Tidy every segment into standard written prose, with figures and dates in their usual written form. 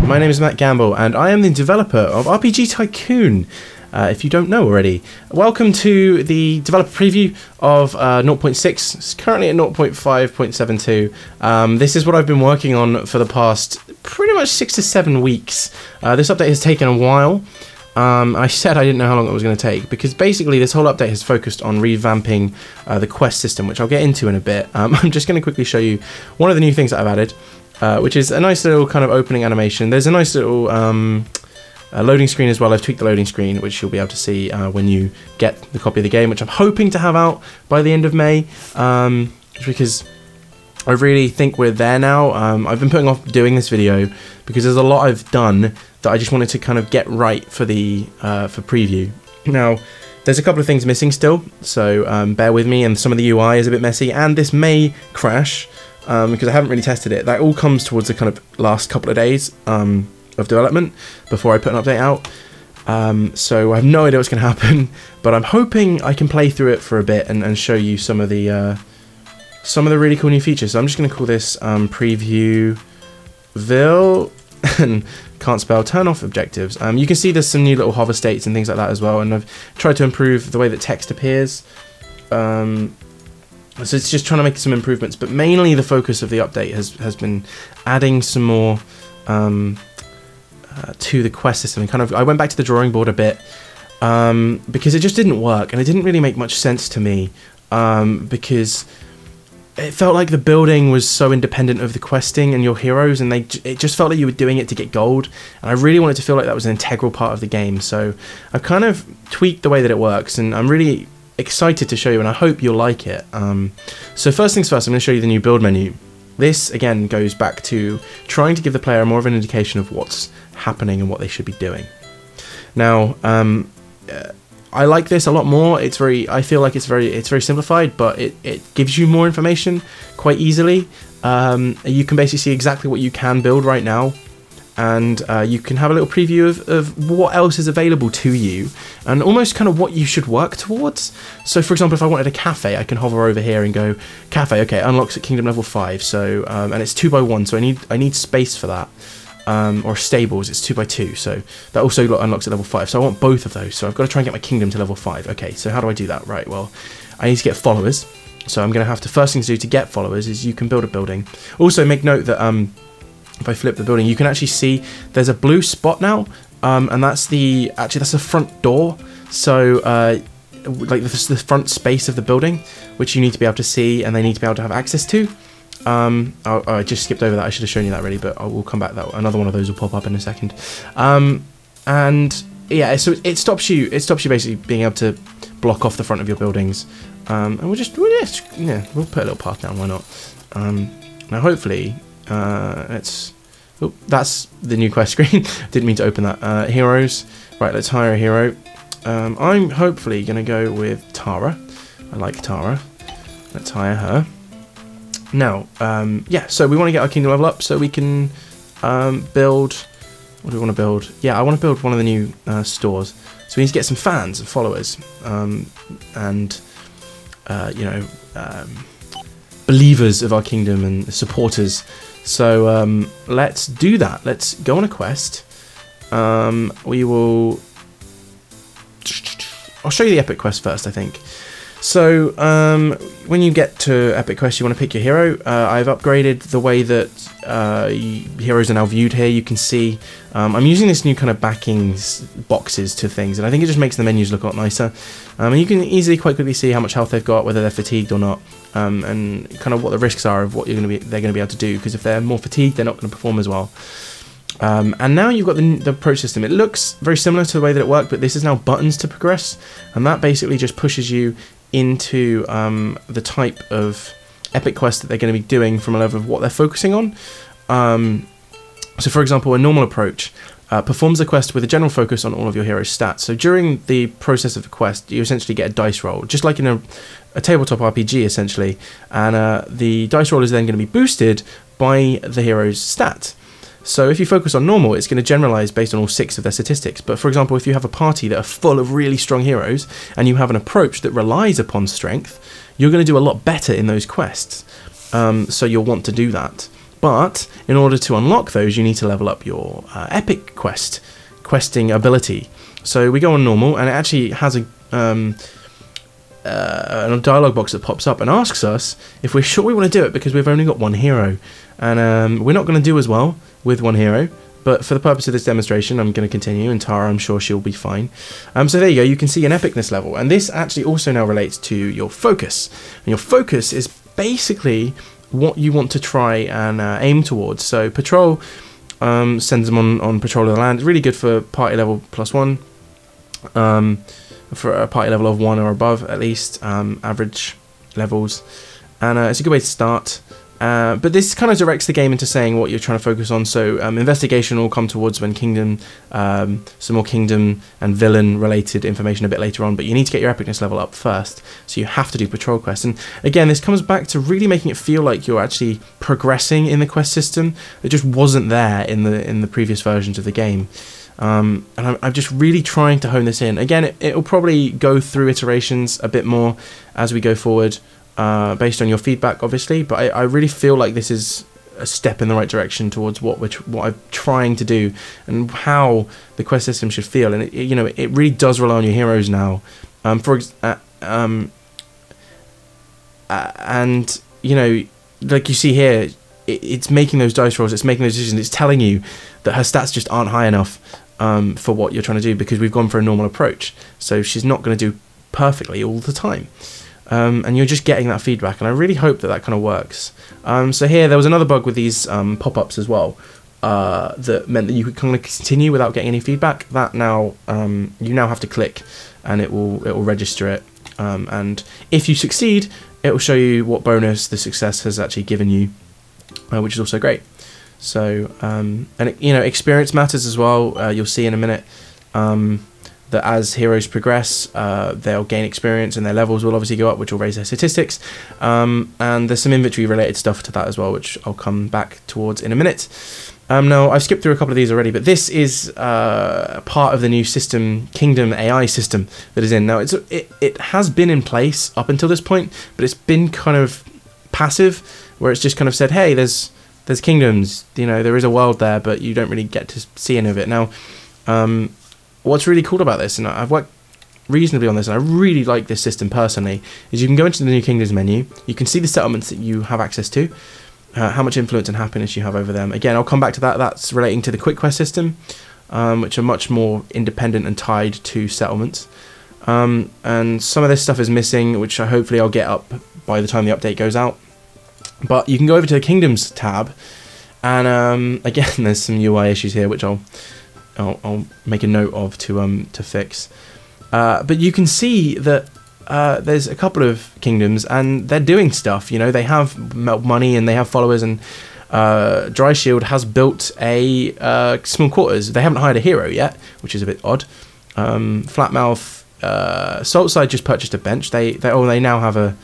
My name is Matt Gamble, and I am the developer of RPG Tycoon, if you don't know already. Welcome to the developer preview of 0.6. It's currently at 0.5.72. This is what I've been working on for the past pretty much 6 to 7 weeks. This update has taken a while. I said I didn't know how long it was going to take, because basically this whole update has focused on revamping the quest system, which I'll get into in a bit. I'm just going to quickly show you one of the new things that I've added. Which is a nice little kind of opening animation. There's a nice little loading screen as well. I've tweaked the loading screen, which you'll be able to see when you get the copy of the game, which I'm hoping to have out by the end of May, because I really think we're there now. I've been putting off doing this video because there's a lot I've done that I just wanted to kind of get right for the for preview. Now, there's a couple of things missing still, so bear with me, and some of the UI is a bit messy, and this may crash. Because I haven't really tested it. That all comes towards the kind of last couple of days of development before I put an update out. So I have no idea what's going to happen, but I'm hoping I can play through it for a bit and show you some of the really cool new features. So I'm just going to call this Previewville, and can't spell, turn off objectives. You can see there's some new little hover states and things like that as well, and I've tried to improve the way that text appears. So it's just trying to make some improvements, but mainly the focus of the update has been adding some more to the quest system. And I went back to the drawing board a bit because it just didn't work, and it didn't really make much sense to me because it felt like the building was so independent of the questing and your heroes, and it just felt like you were doing it to get gold, and I really wanted to feel like that was an integral part of the game. So I've kind of tweaked the way that it works, and I'm really excited to show you, and I hope you'll like it. So first things first, I'm going to show you the new build menu. This again goes back to trying to give the player more of an indication of what's happening and what they should be doing. Now, I like this a lot more. I feel like it's very simplified, but it gives you more information quite easily. You can basically see exactly what you can build right now, and you can have a little preview of what else is available to you, and almost kind of what you should work towards. So for example, if I wanted a cafe, I can hover over here and go, cafe, okay, unlocks at kingdom level 5, so and it's 2x1, so I need space for that. Or stables, it's 2x2, so that also unlocks at level 5, so I want both of those, so I've got to try and get my kingdom to level 5. Okay, so how do I do that? Right, well, I need to get followers, so I'm going to have to, first thing to do to get followers is you can build a building. Also make note that if I flip the building, you can actually see there's a blue spot now, and that's the front door. So like the front space of the building, which you need to be able to see, and they need to be able to have access to. I just skipped over that. I should have shown you that already, but I will come back. That another one of those will pop up in a second. And yeah, so it stops you basically being able to block off the front of your buildings. And we'll put a little path down. Why not? Now hopefully. That's the new quest screen. Didn't mean to open that. Heroes. Right, let's hire a hero. I'm hopefully going to go with Tara. I like Tara. Let's hire her. Now, yeah, so we want to get our kingdom level up so we can build... What do we want to build? Yeah, I want to build one of the new stores. So we need to get some fans and followers. Believers of our kingdom and supporters. So let's do that. Let's go on a quest. We will... I'll show you the epic quest first, I think. So when you get to epic quest, you want to pick your hero. I've upgraded the way that heroes are now viewed here. You can see I'm using this new kind of backings boxes to things, and I think it just makes the menus look a lot nicer. And you can easily quite quickly see how much health they've got, whether they're fatigued or not, and kind of what the risks are of what they're going to be able to do. Because if they're more fatigued, they're not going to perform as well. And now you've got the approach system. It looks very similar to the way that it worked, but this is now buttons to progress, and that basically just pushes you into the type of epic quest that they're going to be doing from a level of what they're focusing on. So for example, a normal approach performs the quest with a general focus on all of your hero's stats. So during the process of the quest, you essentially get a dice roll, just like in a tabletop RPG essentially, and the dice roll is then going to be boosted by the hero's stat. So if you focus on normal, it's going to generalize based on all 6 of their statistics. But for example, if you have a party that are full of really strong heroes, and you have an approach that relies upon strength, you're going to do a lot better in those quests. So you'll want to do that. But in order to unlock those, you need to level up your epic questing ability. So we go on normal, and it actually has a dialogue box that pops up and asks us if we're sure we want to do it, because we've only got one hero, and we're not going to do as well with one hero. But for the purpose of this demonstration, I'm going to continue, and Tara, I'm sure she'll be fine. So there you go, you can see an epicness level, and this actually also now relates to your focus. And your focus is basically what you want to try and aim towards. So patrol sends them on patrol of the land. It's really good for party level +1, for a party level of 1 or above at least, average levels, and it's a good way to start. But this kind of directs the game into saying what you're trying to focus on. So investigation will come towards when kingdom, some more kingdom and villain related information a bit later on, but you need to get your epicness level up first, so you have to do patrol quests. And again, this comes back to really making it feel like you're actually progressing in the quest system. It just wasn't there in the previous versions of the game. And I'm just really trying to hone this in. Again, it'll probably go through iterations a bit more as we go forward, based on your feedback, obviously, but I really feel like this is a step in the right direction towards what I'm trying to do and how the quest system should feel. And it really does rely on your heroes now. And like you see here, it's making those dice rolls, it's making those decisions, it's telling you that her stats just aren't high enough for what you're trying to do, because we've gone for a normal approach. So she's not going to do perfectly all the time. And you're just getting that feedback, and I really hope that kind of works. So here there was another bug with these pop-ups as well, that meant that you could kind of continue without getting any feedback. That now you now have to click, and it will register it. And if you succeed, it will show you what bonus the success has actually given you, which is also great. So and experience matters as well. You'll see in a minute. That as heroes progress, they'll gain experience, and their levels will obviously go up, which will raise their statistics. And there's some inventory related stuff to that as well, which I'll come back towards in a minute. Now, I've skipped through a couple of these already, but this is part of the new system, Kingdom AI system, that is in. Now, it has been in place up until this point, but it's been kind of passive, where it's just kind of said, hey, there's kingdoms, there is a world there, but you don't really get to see any of it. Now, what's really cool about this, and I've worked reasonably on this, and I really like this system personally, is you can go into the New Kingdoms menu, you can see the settlements that you have access to, how much influence and happiness you have over them. Again, I'll come back to that. That's relating to the quick quest system, which are much more independent and tied to settlements. And some of this stuff is missing, which hopefully I'll get up by the time the update goes out. But you can go over to the Kingdoms tab, and again, there's some UI issues here, which I'll make a note of to fix. But you can see that there's a couple of kingdoms, and they're doing stuff. They have money and they have followers, and Dry Shield has built a small quarters. They haven't hired a hero yet, which is a bit odd. Flatmouth, Saltside just purchased a bench. They now have a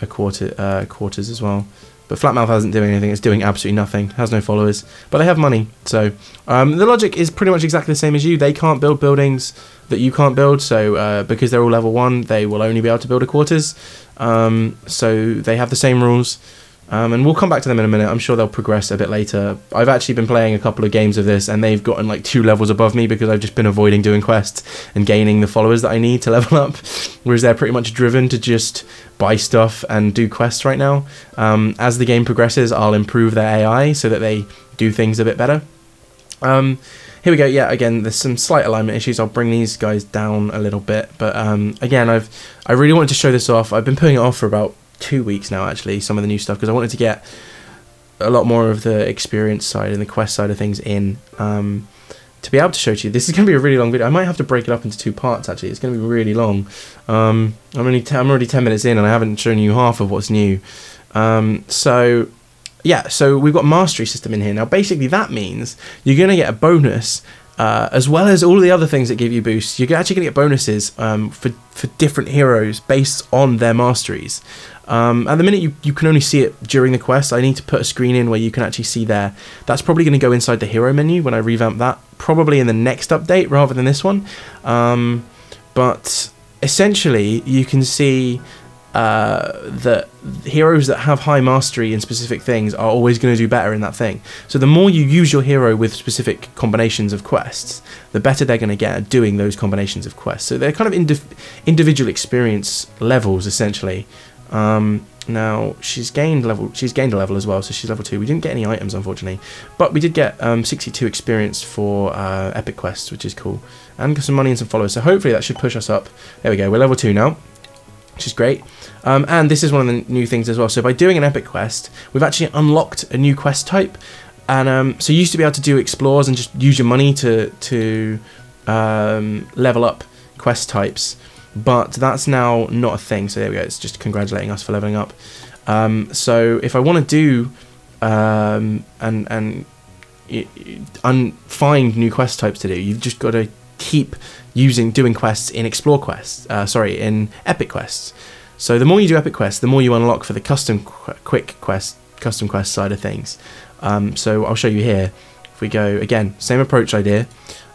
quarters as well. But Flatmouth hasn't doing anything. It's doing absolutely nothing. Has no followers. But they have money. So the logic is pretty much exactly the same as you. They can't build buildings that you can't build. So because they're all level 1, they will only be able to build a quarters. So they have the same rules. And we'll come back to them in a minute. I'm sure they'll progress a bit later. I've actually been playing a couple of games of this, and they've gotten like 2 levels above me because I've just been avoiding doing quests and gaining the followers that I need to level up. Whereas they're pretty much driven to just buy stuff and do quests right now. As the game progresses, I'll improve their AI so that they do things a bit better. Here we go. Yeah, again, there's some slight alignment issues. I'll bring these guys down a little bit. But again, I really wanted to show this off. I've been putting it off for about 2 weeks now, actually, some of the new stuff, because I wanted to get a lot more of the experience side and the quest side of things in, to be able to show to you. This is going to be a really long video. I might have to break it up into 2 parts, actually. It's going to be really long. I'm already 10 minutes in, and I haven't shown you half of what's new. So we've got mastery system in here. Now, basically, that means you're going to get a bonus, as well as all the other things that give you boosts. You're actually going to get bonuses for different heroes based on their masteries. At the minute, you can only see it during the quest. I need to put a screen in where you can actually see there. That's probably going to go inside the hero menu when I revamp that, probably in the next update rather than this one. But essentially, you can see that heroes that have high mastery in specific things are always going to do better in that thing. So the more you use your hero with specific combinations of quests, the better they're going to get at doing those combinations of quests. So they're kind of individual experience levels, essentially. Now she's gained a level as well, so she's level 2. We didn't get any items, unfortunately, but we did get 62 experience for epic quests, which is cool, and some money and some followers. So hopefully that should push us up. There we go. We're level 2 now, which is great. And this is one of the new things as well. So by doing an epic quest, we've actually unlocked a new quest type. And so you used to be able to do explores and just use your money to level up quest types, but that's now not a thing. So there we go. It's just congratulating us for leveling up. So if I want to do find new quest types to do, you've just got to keep doing quests in explore quests. In epic quests. So the more you do epic quests, the more you unlock for the custom quest side of things. So I'll show you here. If we go again, same approach idea,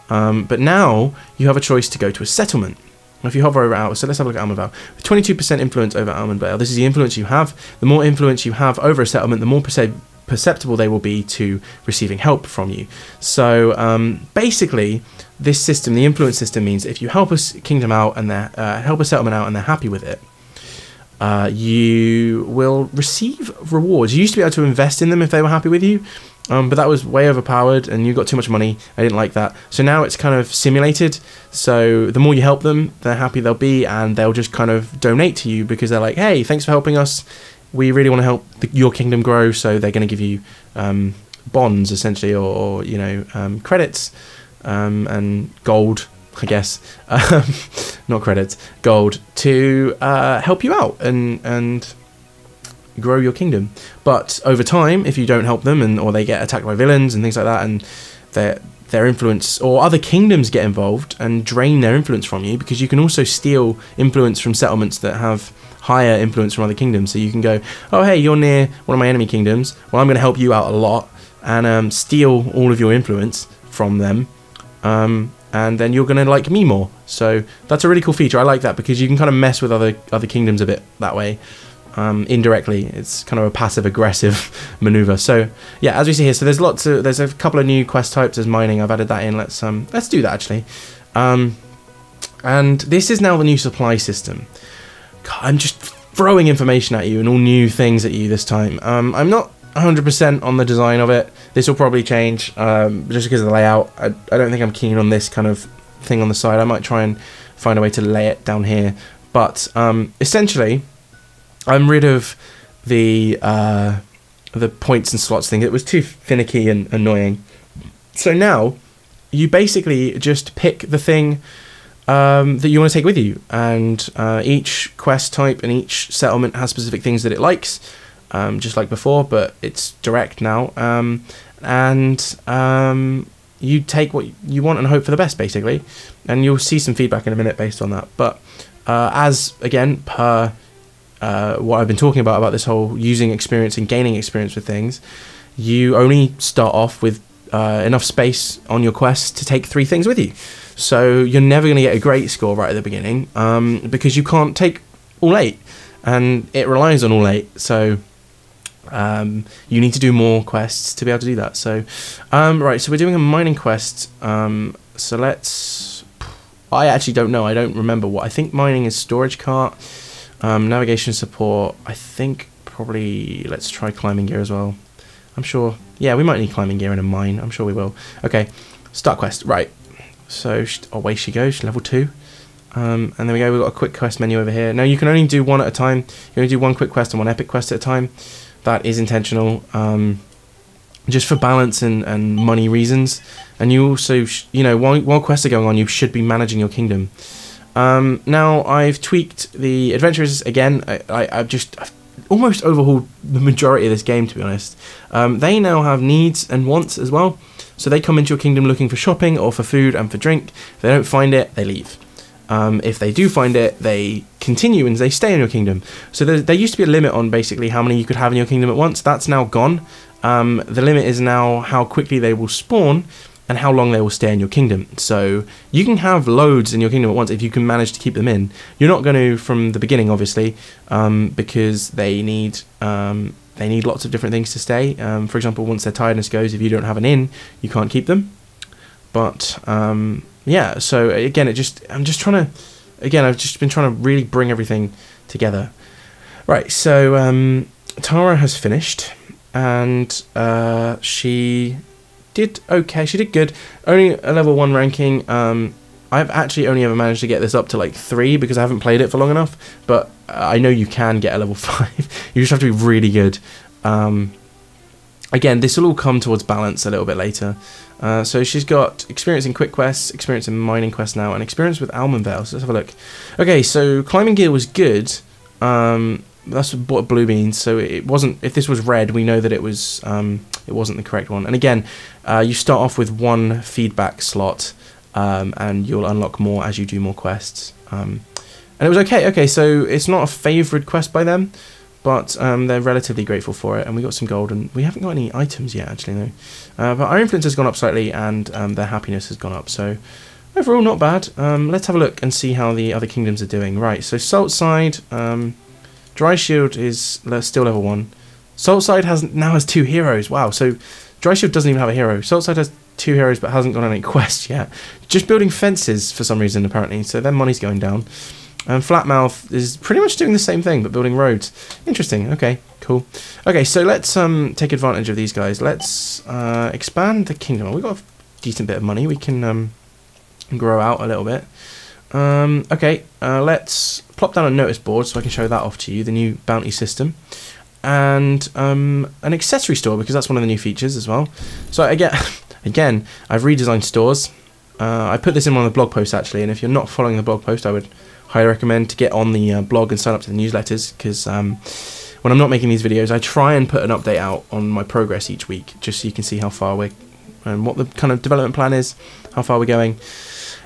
but now you have a choice to go to a settlement. If you hover over Al, so let's have a look at Almenvale. With 22% influence over Almenvale, this is the influence you have. The more influence you have over a settlement, the more perceptible they will be to receiving help from you. So basically, this system, the influence system, means if you help a kingdom out and help a settlement out and they're happy with it, you will receive rewards. You used to be able to invest in them if they were happy with you, but that was way overpowered and you got too much money. I didn't like that. So now it's kind of simulated. So the more you help them, the happier they'll be, and they'll just kind of donate to you because they're like, hey, thanks for helping us. We really want to help your kingdom grow. So they're going to give you bonds, essentially, or credits and gold, I guess, not credits, gold, to help you out and grow your kingdom. But over time, if you don't help them or they get attacked by villains and things like that, and their influence or other kingdoms get involved and drain their influence from you, because you can also steal influence from settlements that have higher influence from other kingdoms. So you can go, oh hey, you're near one of my enemy kingdoms, well I'm going to help you out a lot and steal all of your influence from them, and then you're going to like me more. So that's a really cool feature. I like that because you can kind of mess with other kingdoms a bit that way. Indirectly, it's kind of a passive aggressive maneuver. So yeah, as we see here, so there's a couple of new quest types. There's mining. I've added that in. Let's do that actually. And this is now the new supply system. God, I'm just throwing information at you and all new things at you this time. I'm not 100% on the design of it. This will probably change just because of the layout. I don't think I'm keen on this kind of thing on the side. I might try and find a way to lay it down here. But essentially, I'm rid of the points and slots thing. It was too finicky and annoying. So now you basically just pick the thing that you want to take with you, and each quest type and each settlement has specific things that it likes, just like before, but it's direct now. You take what you want and hope for the best, basically, and you'll see some feedback in a minute based on that. But as again per what I've been talking about this whole using experience and gaining experience with things, you only start off with enough space on your quest to take 3 things with you. So you're never going to get a great score right at the beginning, because you can't take all 8, and it relies on all 8. So you need to do more quests to be able to do that. So right, so we're doing a mining quest. So I actually don't know. I don't remember what. I think mining is storage cart. Navigation support, I think probably let's try climbing gear as well. I'm sure, yeah, we might need climbing gear in a mine. I'm sure we will. Okay, start quest, right. So, away she goes, she's level 2. And there we go, we've got a quick quest menu over here. Now, you can only do one at a time. You only do one quick quest and one epic quest at a time. That is intentional, just for balance and money reasons. And you also, while quests are going on, you should be managing your kingdom. Now I've tweaked the adventurers again. I've almost overhauled the majority of this game, to be honest. They now have needs and wants as well. So they come into your kingdom looking for shopping or for food and for drink. If they don't find it, they leave. If they do find it, they continue and they stay in your kingdom. So there used to be a limit on basically how many you could have in your kingdom at once. That's now gone. The limit is now how quickly they will spawn, and how long they will stay in your kingdom. So you can have loads in your kingdom at once if you can manage to keep them in. You're not going to from the beginning, obviously, because they need lots of different things to stay. For example, once their tiredness goes, if you don't have an inn, you can't keep them. But yeah, so again, I've just been trying to really bring everything together. Right, so Tara has finished, and she did okay. She did good. Only a level 1 ranking. I've actually only ever managed to get this up to like 3 because I haven't played it for long enough. But I know you can get a level 5. You just have to be really good. Again, this will all come towards balance a little bit later. So she's got experience in quick quests, experience in mining quests now, and experience with Almond Vale. So let's have a look. Okay, so climbing gear was good. That's what blue means. So it wasn't. If this was red, we know that it wasn't the correct one. And again, you start off with 1 feedback slot, and you'll unlock more as you do more quests. And it was okay. Okay, so it's not a favoured quest by them, but they're relatively grateful for it. And we got some gold, and we haven't got any items yet, actually, though. But our influence has gone up slightly, and their happiness has gone up. So overall, not bad. Let's have a look and see how the other kingdoms are doing. Right, so Saltside. Dry Shield is still level 1. Saltside now has 2 heroes. Wow, so Dry Shield doesn't even have a hero. Saltside has 2 heroes but hasn't got any quests yet. Just building fences for some reason, apparently, so their money's going down. And Flatmouth is pretty much doing the same thing but building roads. Interesting, okay, cool. Okay, so let's take advantage of these guys. Let's expand the kingdom. We've got a decent bit of money. We can grow out a little bit. Okay, let's plop down a notice board so I can show that off to you, the new bounty system, and an accessory store, because that's one of the new features as well. So again, I've redesigned stores. I put this in one of the blog posts, actually, and if you're not following the blog post, I would highly recommend to get on the blog and sign up to the newsletters, because when I'm not making these videos, I try and put an update out on my progress each week, just so you can see how far we're, and what the kind of development plan is, how far we're going.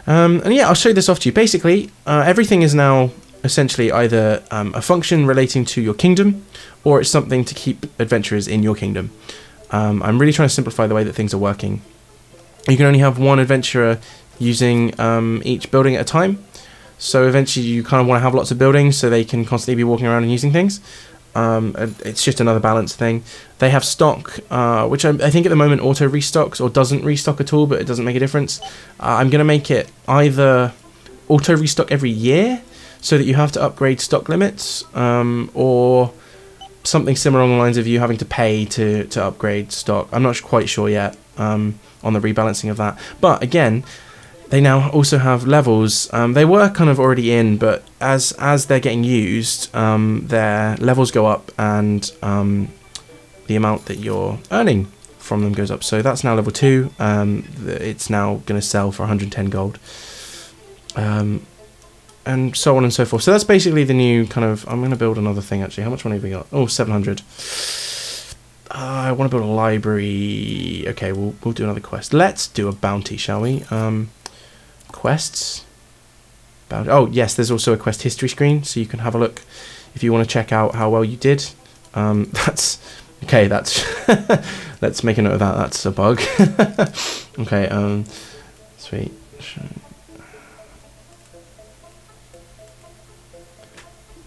And yeah, I'll show this off to you. Basically, everything is now essentially either a function relating to your kingdom, or it's something to keep adventurers in your kingdom. I'm really trying to simplify the way that things are working. You can only have 1 adventurer using each building at a time. So eventually you kind of want to have lots of buildings so they can constantly be walking around and using things. It's just another balance thing. They have stock, which I think at the moment auto restocks or doesn't restock at all, but it doesn't make a difference. I'm going to make it either auto restock every year so that you have to upgrade stock limits, or something similar along the lines of you having to pay to upgrade stock. I'm not quite sure yet on the rebalancing of that. But again, they now also have levels. They were kind of already in, but as they're getting used, their levels go up, and the amount that you're earning from them goes up. So that's now level 2. It's now going to sell for 110 gold. And so on and so forth. So that's basically the new kind of... I'm going to build another thing, actually. How much money have we got? Oh, 700. I want to build a library. Okay, we'll do another quest. Let's do a bounty, shall we? Quests. Oh, yes, there's also a quest history screen, so you can have a look if you want to check out how well you did. That's... Okay, that's... Let's make a note of that. That's a bug. Okay, sweet.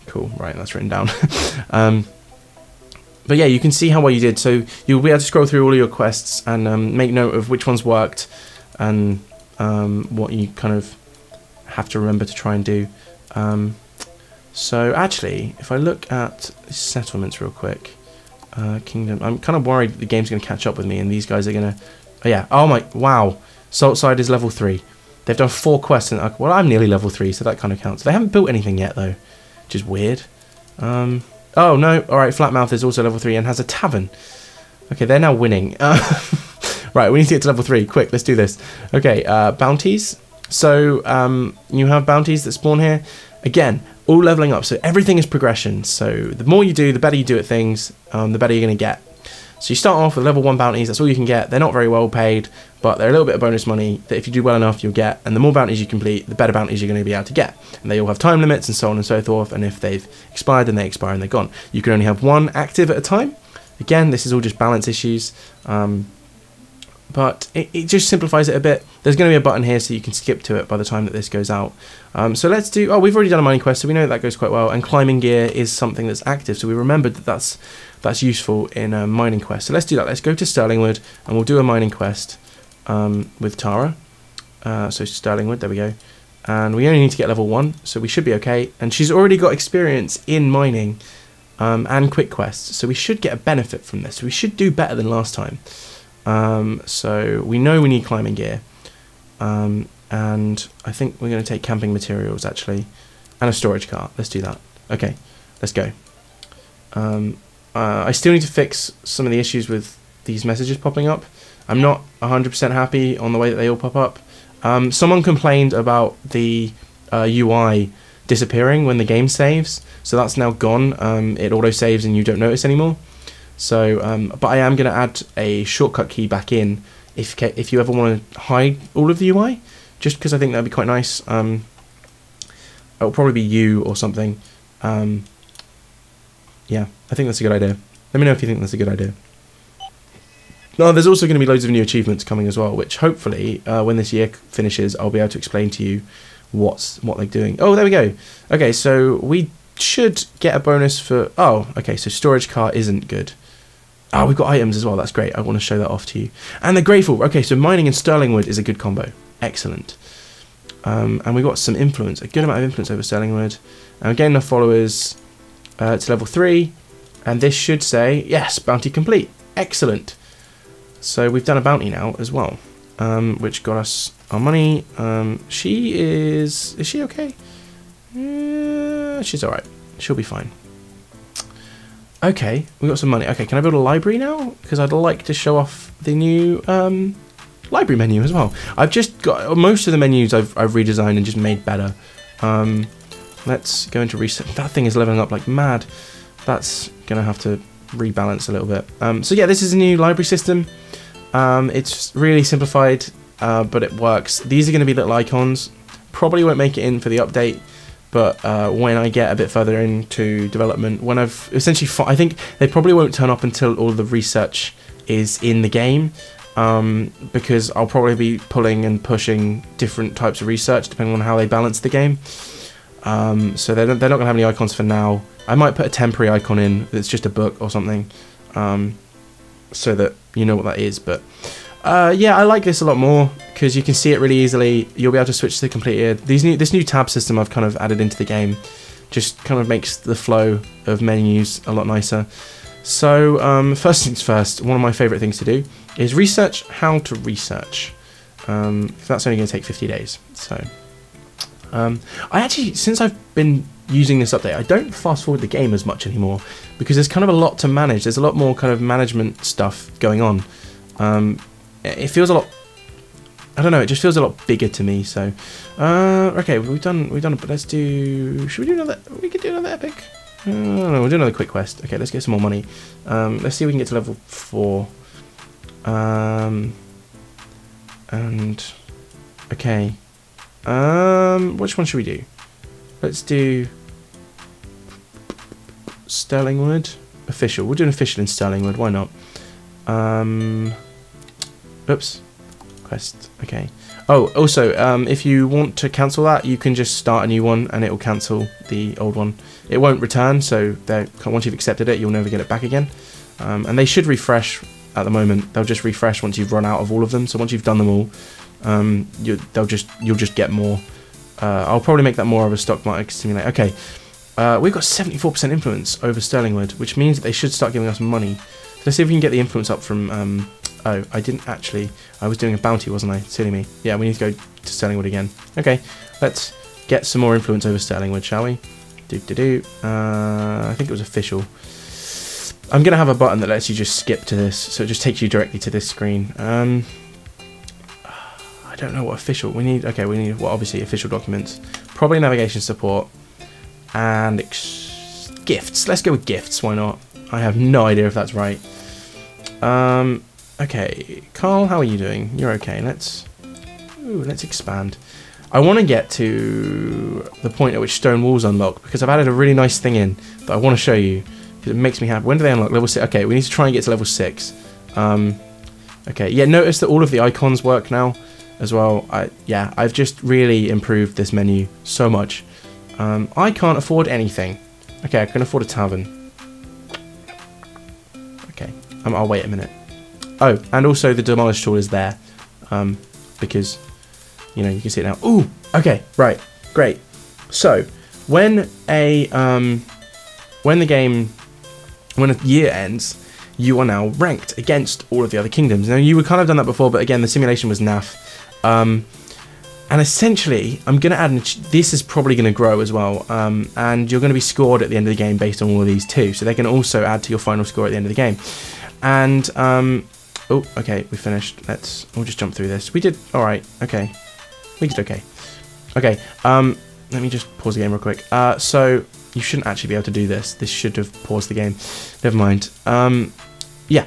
Cool, right, that's written down. But yeah, you can see how well you did. So you'll be able to scroll through all of your quests and make note of which ones worked and what you kind of have to remember to try and do. So actually, if I look at settlements real quick, kingdom, I'm kind of worried the game's going to catch up with me and these guys are going to... Oh yeah, oh my, wow. Saltside is level 3. They've done 4 quests. And, well, I'm nearly level 3, so that kind of counts. They haven't built anything yet, though, which is weird. Oh, no. All right, Flatmouth is also level 3 and has a tavern. Okay, they're now winning. Right, we need to get to level 3. Quick, let's do this. Okay, bounties. So you have bounties that spawn here. Again, all leveling up. So everything is progression. So the more you do, the better you do at things, the better you're going to get. So you start off with level 1 bounties. That's all you can get. They're not very well paid, but they're a little bit of bonus money that if you do well enough, you'll get. And the more bounties you complete, the better bounties you're going to be able to get. And they all have time limits and so on and so forth. And if they've expired, then they expire and they're gone. You can only have 1 active at a time. Again, this is all just balance issues. but it just simplifies it a bit. There's going to be a button here so you can skip to it by the time that this goes out. So let's do, we've already done a mining quest, so we know that goes quite well, and climbing gear is something that's active, so we remembered that that's useful in a mining quest. So let's do that. Let's go to Stirlingwood, and we'll do a mining quest with Tara. So Stirlingwood, there we go. And we only need to get level 1, so we should be okay. And she's already got experience in mining and quick quests, so we should get a benefit from this. We should do better than last time. So we know we need climbing gear, and I think we're going to take camping materials actually, and a storage cart. Let's do that. Okay, let's go. I still need to fix some of the issues with these messages popping up. I'm not 100% happy on the way that they all pop up. Someone complained about the UI disappearing when the game saves, so that's now gone. It auto saves and you don't notice anymore. So, but I am going to add a shortcut key back in if you ever want to hide all of the UI, just because I think that'd be quite nice. It'll probably be you or something. Yeah, I think that's a good idea. Let me know if you think that's a good idea. No, there's also going to be loads of new achievements coming as well, which hopefully, when this year finishes, I'll be able to explain to you what they're doing. Oh, there we go. Okay, so we should get a bonus for... Oh, okay, so storage cart isn't good. Oh, we've got items as well. That's great. I want to show that off to you. And the Grateful. Okay, so mining and Stirlingwood is a good combo. Excellent. And we've got some influence, a good amount of influence over Stirlingwood. And we're getting enough followers to level 3. And this should say, yes, bounty complete. Excellent. So we've done a bounty now as well, which got us our money. She is she okay? Yeah, she's alright. She'll be fine. Okay, we got some money. Okay, can I build a library now? Because I'd like to show off the new library menu as well. I've just got most of the menus I've redesigned and just made better. Let's go into reset. That thing is leveling up like mad. That's gonna have to rebalance a little bit. So yeah, this is a new library system. It's really simplified, but it works. These are going to be little icons. Probably won't make it in for the update, but when I get a bit further into development, when I've essentially, I think they probably won't turn up until all the research is in the game, because I'll probably be pulling and pushing different types of research depending on how they balance the game. So they're not going to have any icons for now. I might put a temporary icon in that's just a book or something, so that you know what that is. But yeah, I like this a lot more because you can see it really easily. You'll be able to switch to the completed. This new tab system I've kind of added into the game just kind of makes the flow of menus a lot nicer. So first things first, one of my favourite things to do is research how to research. That's only going to take 50 days. So I actually, since I've been using this update, I don't fast forward the game as much anymore because there's kind of a lot to manage. There's a lot more kind of management stuff going on. It feels a lot, I don't know, it just feels a lot bigger to me. So okay, we've done but let's do, should we do another, we could do another epic. No, we'll do another quick quest. Okay, let's get some more money. Let's see if we can get to level 4. And okay, which one should we do? Let's do Stirlingwood official. We'll do an official in Stirlingwood. Why not? Oops. Quest. Okay. Oh, also, if you want to cancel that, you can just start a new one, and it will cancel the old one. It won't return, so once you've accepted it, you'll never get it back again. And they should refresh at the moment. They'll just refresh once you've run out of all of them. So once you've done them all, you'll just get more. I'll probably make that more of a stock market simulator. Okay, we've got 74% influence over Stirlingwood, which means that they should start giving us money. So let's see if we can get the influence up from... oh, I didn't actually... I was doing a bounty, wasn't I? Silly me. Yeah, we need to go to Stirlingwood again. Okay, let's get some more influence over Stirlingwood, shall we? I think it was official. I'm going to have a button that lets you just skip to this, so it just takes you directly to this screen. I don't know what official we need. Okay, we need, well, obviously official documents, probably navigation support, and gifts. Let's go with gifts. Why not? I have no idea if that's right. Okay, Carl, how are you doing? You're okay. Let's expand. I want to get to the point at which stone walls unlock because I've added a really nice thing in that I want to show you because it makes me happy. When do they unlock? Level 6. Okay, we need to try and get to level 6. Okay, yeah, notice that all of the icons work now as well. Yeah, I've just really improved this menu so much. I can't afford anything. Okay, I can afford a tavern. Okay, I'll wait a minute. Oh, and also the demolish tool is there, because, you know, you can see it now. Ooh, okay, right, great. So, when a year ends, you are now ranked against all of the other kingdoms. Now, you would kind of done that before, but again, the simulation was naff. And essentially, I'm going to add, this is probably going to grow as well, and you're going to be scored at the end of the game based on all of these too, so they can also add to your final score at the end of the game. And, oh, okay, we finished. We'll just jump through this. We did, alright, okay. We did okay. Okay, let me just pause the game real quick. So, you shouldn't actually be able to do this. This should have paused the game. Never mind. Yeah,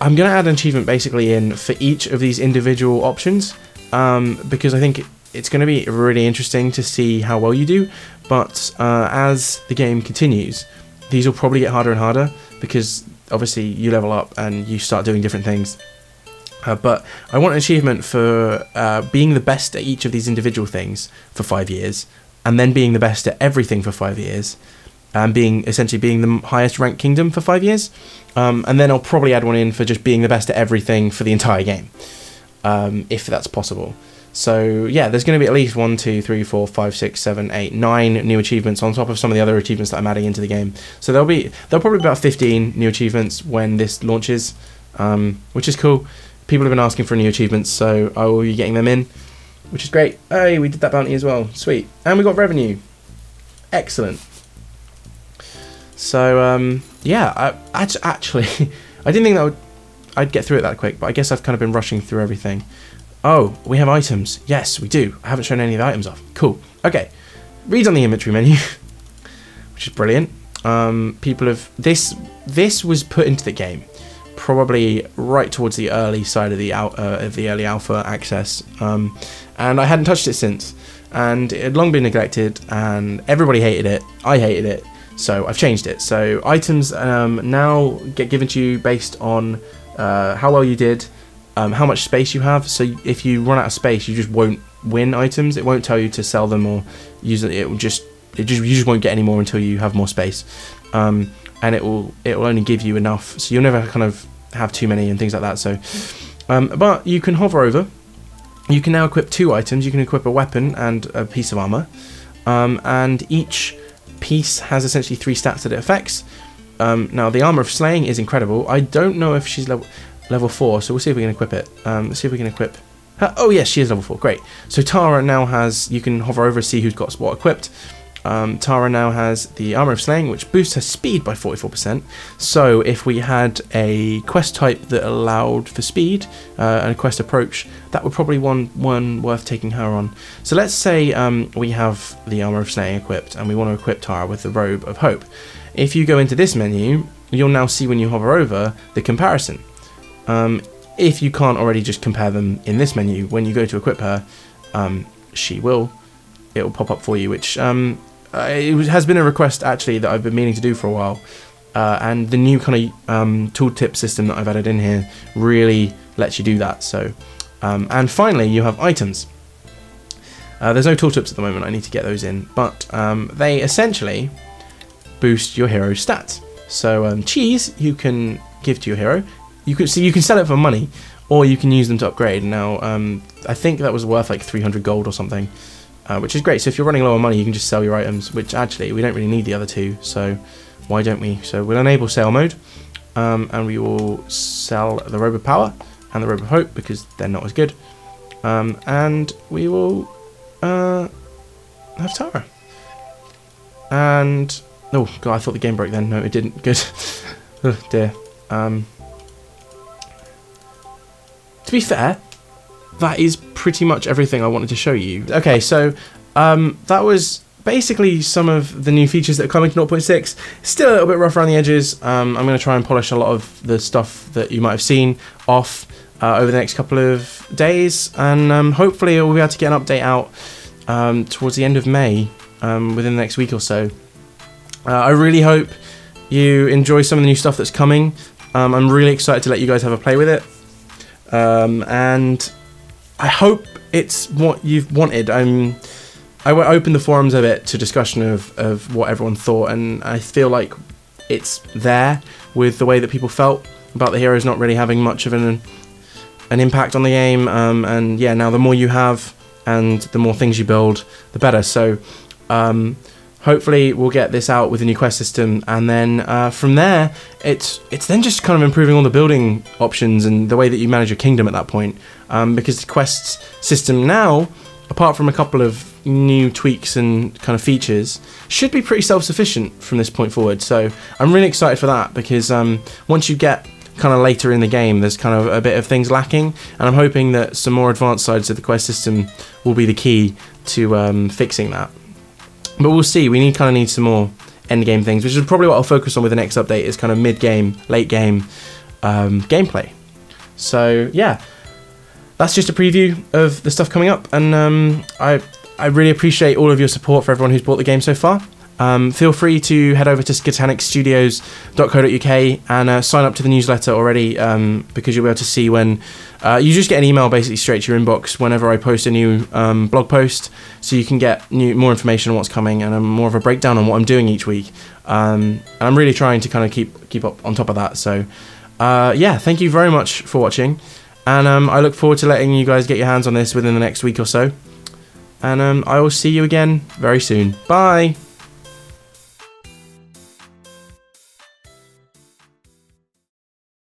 I'm going to add an achievement basically in for each of these individual options, because I think it's going to be really interesting to see how well you do, but as the game continues, these will probably get harder and harder, because obviously you level up and you start doing different things. But I want an achievement for being the best at each of these individual things for 5 years, and then being the best at everything for 5 years, and essentially being the highest ranked kingdom for 5 years. And then I'll probably add one in for just being the best at everything for the entire game, if that's possible. So yeah, there's going to be at least 1, 2, 3, 4, 5, 6, 7, 8, 9 new achievements on top of some of the other achievements that I'm adding into the game. So there'll probably be about 15 new achievements when this launches, which is cool. People have been asking for new achievements, so I will be getting them in, which is great. Hey, we did that bounty as well. Sweet. And we got revenue. Excellent. So, yeah, actually, I didn't think I'd get through it that quick, but I guess I've kind of been rushing through everything. Oh, we have items. Yes, we do. I haven't shown any of the items off. Cool. Okay. Read on the inventory menu, which is brilliant. People have... This was put into the game probably right towards the early side of the early alpha access, and I hadn't touched it since, and it had long been neglected, and everybody hated it. I hated it, so I've changed it. So items now get given to you based on how well you did, how much space you have. So if you run out of space, you just won't win items. It won't tell you to sell them or use it. You just won't get any more until you have more space, and it will only give you enough. So you'll never kind of have too many and things like that. So, but you can hover over. You can now equip 2 items. You can equip a weapon and a piece of armor, and each piece has essentially 3 stats that it affects. Now the armor of slaying is incredible. I don't know if she's level 4, so we'll see if we can equip it. Let's see if we can equip her. Oh yes, she is level 4. Great. So Tara now has. You can hover over, see who's got what equipped. Tara now has the Armour of Slaying, which boosts her speed by 44%. So if we had a quest type that allowed for speed and a quest approach, that would probably one worth taking her on. So let's say we have the Armour of Slaying equipped and we want to equip Tara with the Robe of Hope. If you go into this menu, you'll now see when you hover over the comparison. If you can't already just compare them in this menu, when you go to equip her, it will pop up for you, which it has been a request actually that I've been meaning to do for a while, and the new kind of tooltip system that I've added in here really lets you do that. So, and finally you have items. There's no tooltips at the moment, I need to get those in, but they essentially boost your hero's stats. So cheese you can give to your hero. You can sell it for money, or you can use them to upgrade. Now I think that was worth like 300 gold or something. Which is great. So if you're running low on money, you can just sell your items, which actually we don't really need the other 2, so why don't we? So we'll enable sale mode, and we will sell the Robe of Power and the Robe of Hope because they're not as good, and we will have Tara. And oh god, I thought the game broke then. No, it didn't. Good. Oh dear. To be fair, that is pretty much everything I wanted to show you. Okay, so that was basically some of the new features that are coming to 0.6. Still a little bit rough around the edges. I'm going to try and polish a lot of the stuff that you might have seen off over the next couple of days, and hopefully we'll be able to get an update out towards the end of May, within the next week or so. I really hope you enjoy some of the new stuff that's coming. I'm really excited to let you guys have a play with it. and I hope it's what you've wanted. I opened the forums a bit to discussion of what everyone thought, and I feel like it's there with the way that people felt about the heroes not really having much of an impact on the game, and yeah, now the more you have and the more things you build, the better. So hopefully we'll get this out with the new quest system, and then from there it's then just kind of improving all the building options and the way that you manage your kingdom at that point, because the quests system now, apart from a couple of new tweaks and kind of features, should be pretty self-sufficient from this point forward. So I'm really excited for that, because once you get kind of later in the game, there's kind of a bit of things lacking, and I'm hoping that some more advanced sides of the quest system will be the key to fixing that. But we'll see. We need some more end game things, which is probably what I'll focus on with the next update, is kind of mid game, late game gameplay. So yeah, that's just a preview of the stuff coming up, and I really appreciate all of your support for everyone who's bought the game so far. Feel free to head over to skitanicstudios.co.uk and sign up to the newsletter already, because you'll be able to see when you just get an email basically straight to your inbox whenever I post a new blog post, so you can get more information on what's coming and more of a breakdown on what I'm doing each week. And I'm really trying to kind of keep up on top of that. So yeah, thank you very much for watching, and I look forward to letting you guys get your hands on this within the next week or so. And I will see you again very soon. Bye!